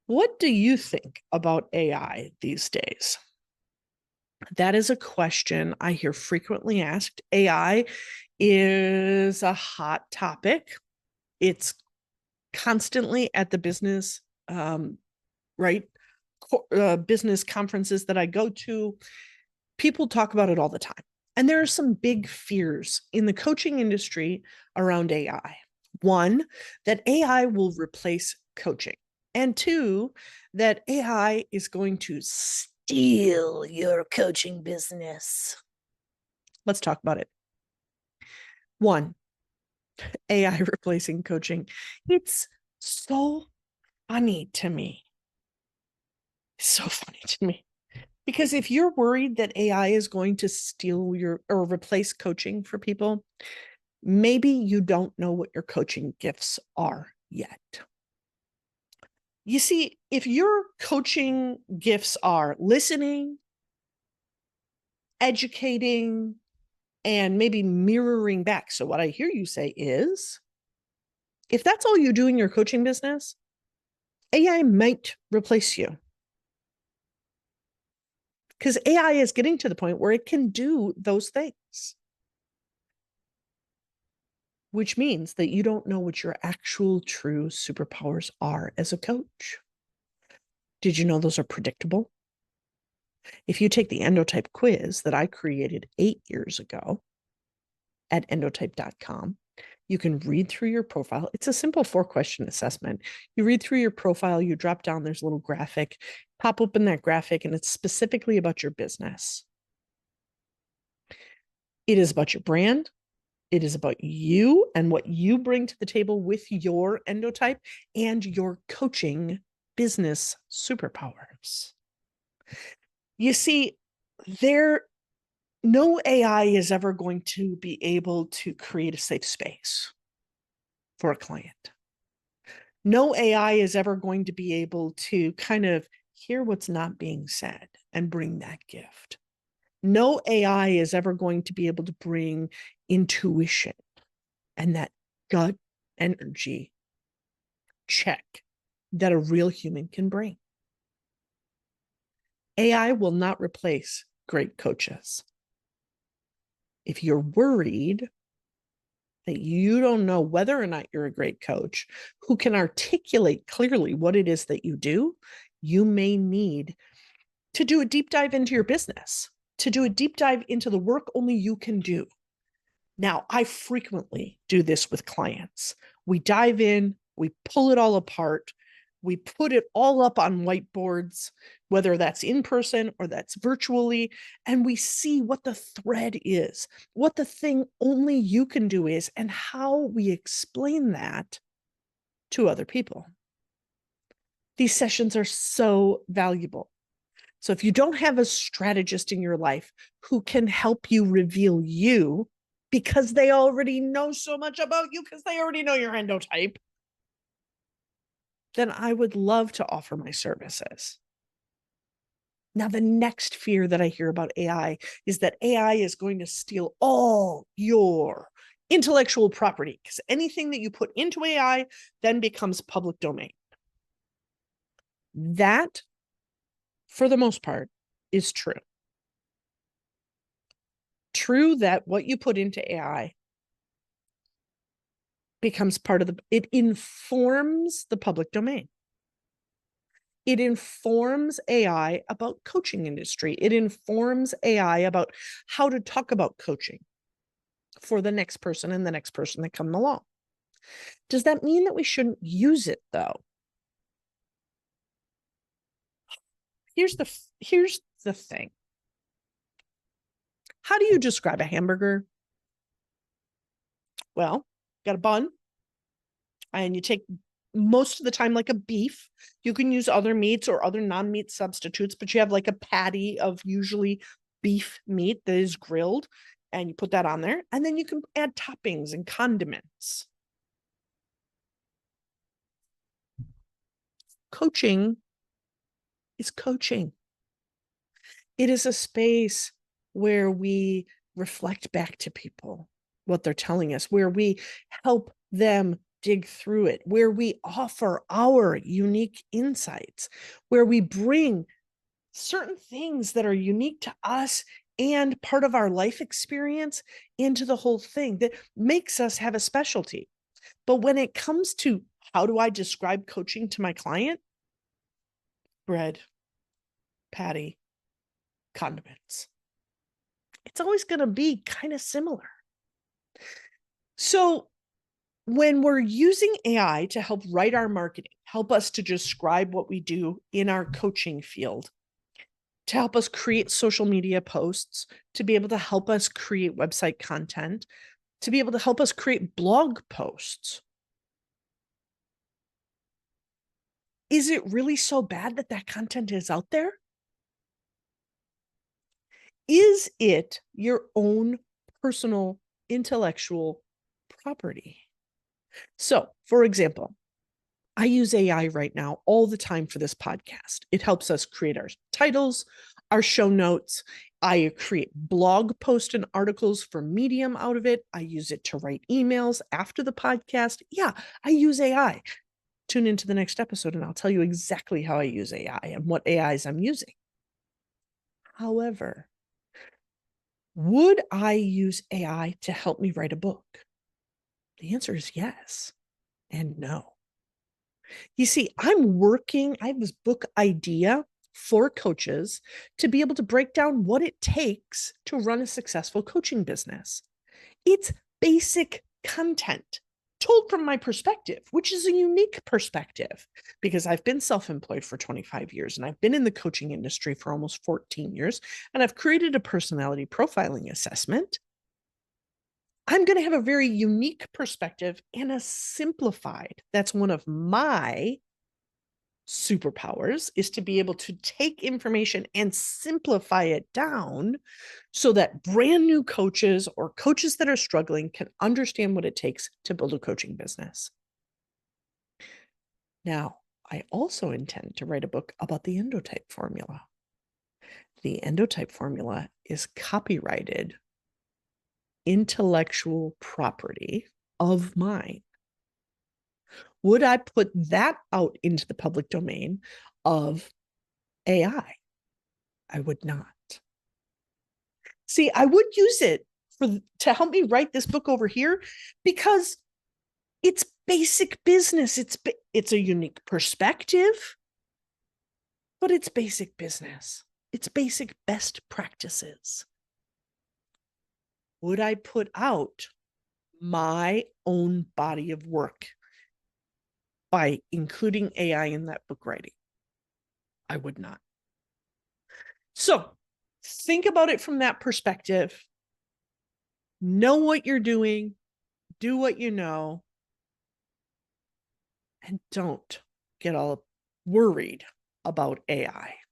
What do you think about AI these days? That is a question I hear frequently asked. AI is a hot topic. It's constantly at the business, right? Business conferences that I go to. People talk about it all the time. And there are some big fears in the coaching industry around AI. One, that AI will replace coaching. And two, that AI is going to steal your coaching business. Let's talk about it. One, AI replacing coaching. It's so funny to me. So funny to me. Because if you're worried that AI is going to steal your or replace coaching for people, maybe you don't know what your coaching gifts are yet. You see, if your coaching gifts are listening, educating, and maybe mirroring back. So, what I hear you say is if that's all you do in your coaching business, AI might replace you. Because AI is getting to the point where it can do those things, which means that you don't know what your actual true superpowers are as a coach. Did you know those are predictable? If you take the Endotype quiz that I created 8 years ago at endotype.com, you can read through your profile. It's a simple 4-question assessment. You read through your profile, you drop down, there's a little graphic, pop open that graphic, and it's specifically about your business. It is about your brand. It is about you and what you bring to the table with your endotype and your coaching business superpowers. You see, no AI is ever going to be able to create a safe space for a client. No AI is ever going to be able to kind of hear what's not being said and bring that gift. No AI is ever going to be able to bring intuition and that gut energy check that a real human can bring. AI will not replace great coaches. If you're worried that you don't know whether or not you're a great coach who can articulate clearly what it is that you do, you may need to do a deep dive into your business, to do a deep dive into the work only you can do. Now, I frequently do this with clients. We dive in, we pull it all apart, we put it all up on whiteboards, whether that's in person or that's virtually, and we see what the thread is, what the thing only you can do is, and how we explain that to other people. These sessions are so valuable. So if you don't have a strategist in your life who can help you reveal you, because they already know so much about you, because they already know your endotype, then I would love to offer my services. Now, the next fear that I hear about AI is that AI is going to steal all your intellectual property, because anything that you put into AI then becomes public domain. That, for the most part, is true. True that what you put into AI becomes part of it informs the public domain. It informs AI about coaching industry. It informs AI about how to talk about coaching for the next person and the next person that come along. Does that mean that we shouldn't use it, though? Here's the thing. How do you describe a hamburger? Well, got a bun, and you take most of the time like a beef. You can use other meats or other non-meat substitutes, but you have like a patty of usually beef meat that is grilled, and you put that on there, and then you can add toppings and condiments. Coaching is coaching. It is a space where we reflect back to people what they're telling us, where we help them dig through it, where we offer our unique insights, where we bring certain things that are unique to us and part of our life experience into the whole thing that makes us have a specialty. But when it comes to how do I describe coaching to my client? Bread, patty, condiments. It's always going to be kind of similar. So when we're using AI to help write our marketing, help us to describe what we do in our coaching field, to help us create social media posts, to be able to help us create website content, to be able to help us create blog posts. Is it really so bad that that content is out there? Is it your own personal intellectual property? So, for example, I use AI right now all the time for this podcast. It helps us create our titles, our show notes. I create blog posts and articles for Medium out of it. I use it to write emails after the podcast. Yeah, I use AI. Tune into the next episode and I'll tell you exactly how I use AI and what AIs I'm using. However, would I use AI to help me write a book? The answer is yes and no. You see, I have this book idea for coaches to be able to break down what it takes to run a successful coaching business. It's basic content told from my perspective, which is a unique perspective because I've been self-employed for 25 years and I've been in the coaching industry for almost 14 years, and I've created a personality profiling assessment. I'm going to have a very unique perspective and a simplified. That's one of my superpowers, is to be able to take information and simplify it down so that brand new coaches or coaches that are struggling can understand what it takes to build a coaching business. Now, I also intend to write a book about the Endotype Formula. The Endotype Formula is copyrighted intellectual property of mine. Would I put that out into the public domain of AI? I would not. See, I would use it to help me write this book over here because it's basic business. It's a unique perspective, but it's basic business. It's basic best practices. Would I put out my own body of work by including AI in that book writing? I would not. So think about it from that perspective. Know what you're doing, do what you know, and don't get all worried about AI.